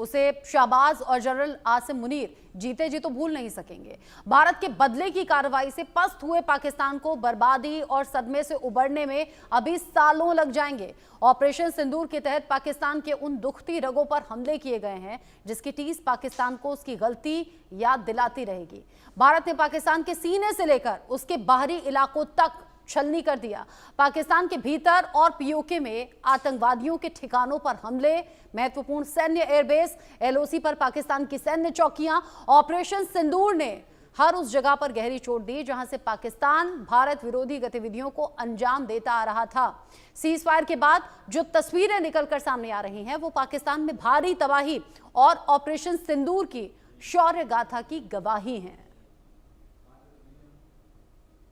उसे शाहबाज और जनरल आसिम मुनीर जीते जी तो भूल नहीं सकेंगे। भारत के बदले की कार्रवाई से पस्त हुए पाकिस्तान को बर्बादी और सदमे से उबरने में अभी सालों लग जाएंगे। ऑपरेशन सिंदूर के तहत पाकिस्तान के उन दुखती रगों पर हमले किए गए हैं जिसकी टीस पाकिस्तान को उसकी गलती याद दिलाती रहेगी। भारत ने पाकिस्तान के सीने से लेकर उसके बाहरी इलाकों तक छलनी कर दिया। पाकिस्तान के भीतर और पीओके में आतंकवादियों के ठिकानों पर हमले, महत्वपूर्ण सैन्य एयरबेस, एलओसी पर पाकिस्तान की सैन्य चौकियां। ऑपरेशन सिंदूर ने हर उस जगह पर गहरी चोट दी जहां से पाकिस्तान भारत विरोधी गतिविधियों को अंजाम देता आ रहा था। सीज फायर के बाद जो तस्वीरें निकलकर सामने आ रही हैं वो पाकिस्तान में भारी तबाही और ऑपरेशन सिंदूर की शौर्य गाथा की गवाही हैं।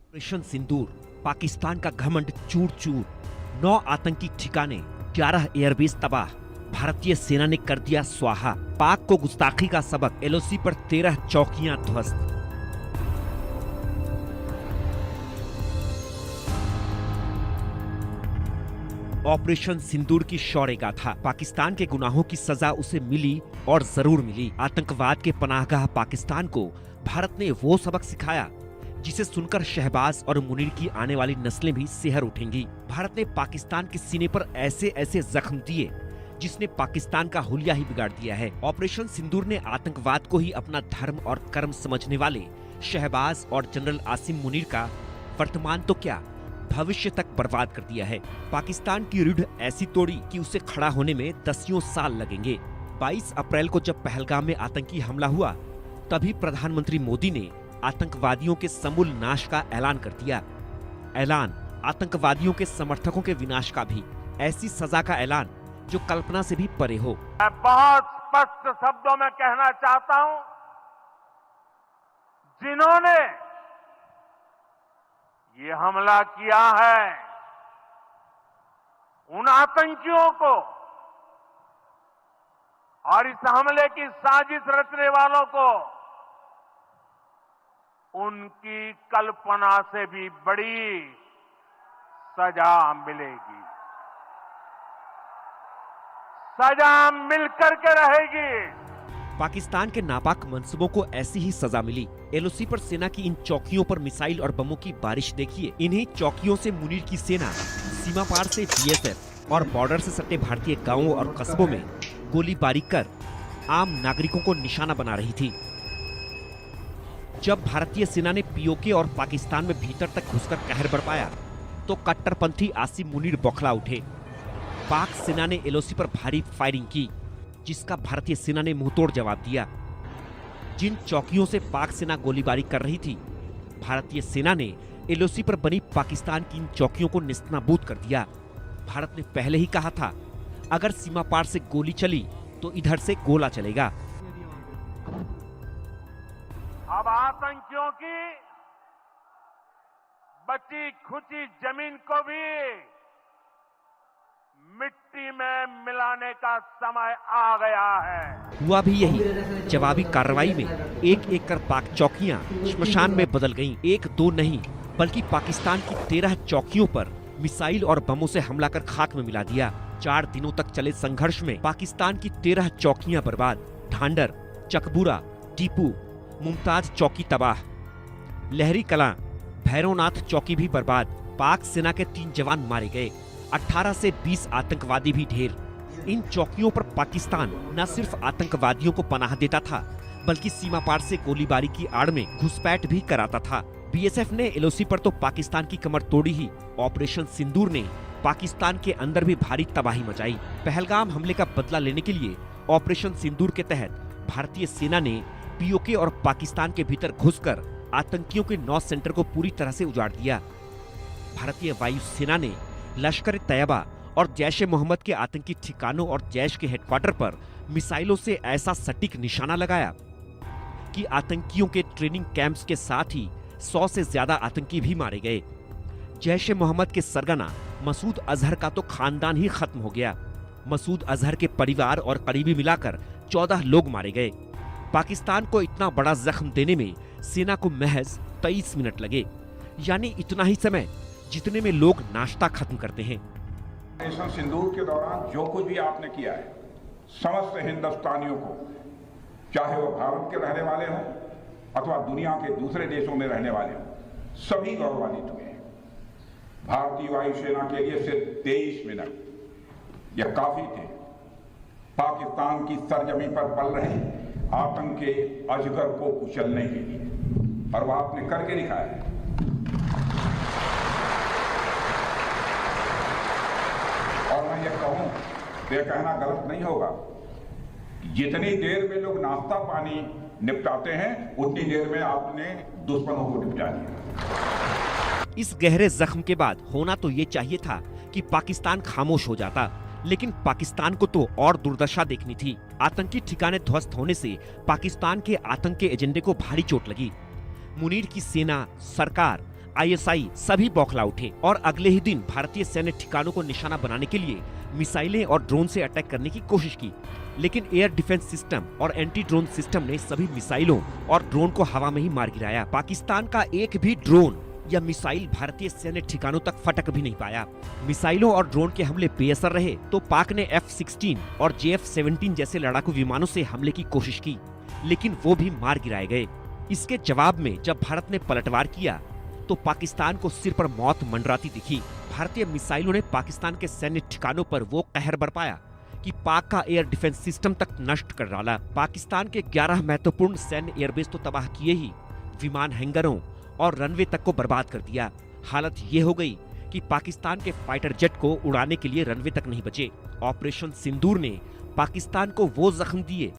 ऑपरेशन सिंदूर, पाकिस्तान का घमंड चूर चूर, 9 आतंकी ठिकाने, 11 एयरबेस तबाह, भारतीय सेना ने कर दिया स्वाहा, पाक को गुस्ताखी का सबक, एलओसी पर 13 चौकियां ध्वस्त। ऑपरेशन सिंदूर की शौर्य गाथा, पाकिस्तान के गुनाहों की सजा उसे मिली और जरूर मिली। आतंकवाद के पनाहगाह पाकिस्तान को भारत ने वो सबक सिखाया जिसे सुनकर शहबाज और मुनीर की आने वाली नस्लें भी सिहर उठेंगी। भारत ने पाकिस्तान के सीने पर ऐसे ऐसे जख्म दिए जिसने पाकिस्तान का हुलिया ही बिगाड़ दिया है। ऑपरेशन सिंदूर ने आतंकवाद को ही अपना धर्म और कर्म समझने वाले शहबाज और जनरल आसिम मुनीर का वर्तमान तो क्या भविष्य तक बर्बाद कर दिया है। पाकिस्तान की रीढ़ ऐसी तोड़ी कि उसे खड़ा होने में दसियों साल लगेंगे। 22 अप्रैल को जब पहलगाम में आतंकी हमला हुआ तभी प्रधानमंत्री मोदी ने आतंकवादियों के समूल नाश का ऐलान कर दिया। ऐलान आतंकवादियों के समर्थकों के विनाश का भी, ऐसी सजा का ऐलान जो कल्पना से भी परे हो। मैं बहुत स्पष्ट शब्दों में कहना चाहता हूं, जिन्होंने ये हमला किया है उन आतंकियों को और इस हमले की साजिश रचने वालों को उनकी कल्पना से भी बड़ी सजा मिलेगी। सजा मिलकर के रहेगी। पाकिस्तान के नापाक मंसूबों को ऐसी ही सजा मिली। एलओसी पर सेना की इन चौकियों पर मिसाइल और बमों की बारिश देखिए। इन्हीं चौकियों से मुनीर की सेना सीमा पार से बीएसएफ और बॉर्डर से सटे भारतीय गांवों और कस्बों में गोलीबारी कर आम नागरिकों को निशाना बना रही थी। जब भारतीय सेना ने पीओके और पाकिस्तान में भीतर तक घुसकर कहर बरपाया तो कट्टरपंथी आसिम मुनीर बौखला उठे। पाक सेना ने एलओसी पर भारी फायरिंग की जिसका भारतीय सेना ने मुंहतोड़ जवाब दिया। जिन चौकियों से पाक सेना गोलीबारी कर रही थी, भारतीय सेना ने एलओसी पर बनी पाकिस्तान की इन चौकियों को निस्तनाबूद कर दिया। भारत ने पहले ही कहा था, अगर सीमा पार से गोली चली तो इधर से गोला चलेगा। अब आतंकियों की बची खुची जमीन को भी मिट्टी में मिलाने का समय आ गया है। हुआ भी यही। जवाबी कार्रवाई में एक एक कर पाक चौकियां श्मशान में बदल गईं। 1-2 नहीं बल्कि पाकिस्तान की 13 चौकियों पर मिसाइल और बमों से हमला कर खाक में मिला दिया। 4 दिनों तक चले संघर्ष में पाकिस्तान की 13 चौकियां बर्बाद। ढांडर, चकबूरा, टीपू, मुमताज चौकी तबाह, लहरी कलां, भैरवनाथ चौकी भी बर्बाद। पाक सेना के 3 जवान मारे गए, 18 से 20 आतंकवादी भी ढेर। इन चौकियों पर पाकिस्तान न सिर्फ आतंकवादियों को पनाह देता था बल्कि सीमा पार से गोलीबारी की आड़ में घुसपैठ भी कराता था। बीएसएफ ने एलओसी पर तो पाकिस्तान की कमर तोड़ी ही, ऑपरेशन सिंदूर ने पाकिस्तान के अंदर भी भारी तबाही मचाई। पहलगाम हमले का बदला लेने के लिए ऑपरेशन सिंदूर के तहत भारतीय सेना ने पीओके और पाकिस्तान के भीतर घुसकर आतंकियों के 9 सेंटर को पूरी तरह से उजाड़ दिया। भारतीय वायु सेना ने लश्कर तैयबा और जैश ए मोहम्मद के आतंकी ठिकानों और जैश के हेडक्वार्टर पर मिसाइलों से ऐसा सटीक निशाना लगाया कि आतंकियों के ट्रेनिंग कैंप्स के साथ ही 100 से ज्यादा आतंकी भी मारे गए। जैश ए मोहम्मद के सरगना मसूद अजहर का तो खानदान ही खत्म हो गया। मसूद अजहर के परिवार और करीबी मिलाकर 14 लोग मारे गए। पाकिस्तान को इतना बड़ा जख्म देने में सेना को महज 23 मिनट लगे, यानी इतना ही समय जितने में लोग नाश्ता खत्म करते हैं। ऑपरेशन सिंदूर के दौरान जो कुछ भी आपने किया है समस्त हिंदुस्तानियों को, चाहे वो भारत के रहने वाले हों अथवा दुनिया के दूसरे देशों में रहने वाले हों, सभी गौरवान्वित हुए। भारतीय वायुसेना के लिए सिर्फ 23 मिनट यह काफी थे पाकिस्तान की सरजमी पर पल रहे आतंक के अजगर को कुचलने के लिए, और वह आपने करके दिखाया है। और मैं ये कहूं, यह कहना गलत नहीं होगा, जितनी देर में लोग नाश्ता पानी निपटाते हैं उतनी देर में आपने दुश्मनों को निपटा दिया। इस गहरे जख्म के बाद होना तो ये चाहिए था कि पाकिस्तान खामोश हो जाता, लेकिन पाकिस्तान को तो और दुर्दशा देखनी थी। आतंकी ठिकाने ध्वस्त होने से पाकिस्तान के आतंक के एजेंडे को भारी चोट लगी। मुनीर की सेना, सरकार, आईएसआई सभी बौखला उठे और अगले ही दिन भारतीय सैन्य ठिकानों को निशाना बनाने के लिए मिसाइलें और ड्रोन से अटैक करने की कोशिश की, लेकिन एयर डिफेंस सिस्टम और एंटी ड्रोन सिस्टम ने सभी मिसाइलों और ड्रोन को हवा में ही मार गिराया। पाकिस्तान का एक भी ड्रोन या मिसाइल भारतीय सैन्य ठिकानों तक फटक भी नहीं पाया। मिसाइलों और ड्रोन के हमले बेअसर रहे तो पाक ने F-16 और JF-17 जैसे लड़ाकू विमानों से हमले की कोशिश की, लेकिन वो भी मार गिराए गए। इसके जवाब में जब भारत ने पलटवार किया तो पाकिस्तान को सिर पर मौत मंडराती दिखी। भारतीय मिसाइलों ने पाकिस्तान के सैन्य ठिकानों पर वो कहर बरपाया कि पाक का एयर डिफेंस सिस्टम तक नष्ट कर डाला। पाकिस्तान के 11 महत्वपूर्ण सैन्य एयरबेस तो तबाह किए ही, विमान हैंगरों और रनवे तक को बर्बाद कर दिया। हालत ये हो गई कि पाकिस्तान के फाइटर जेट को उड़ाने के लिए रनवे तक नहीं बचे। ऑपरेशन सिंदूर ने पाकिस्तान को वो जख्म दिए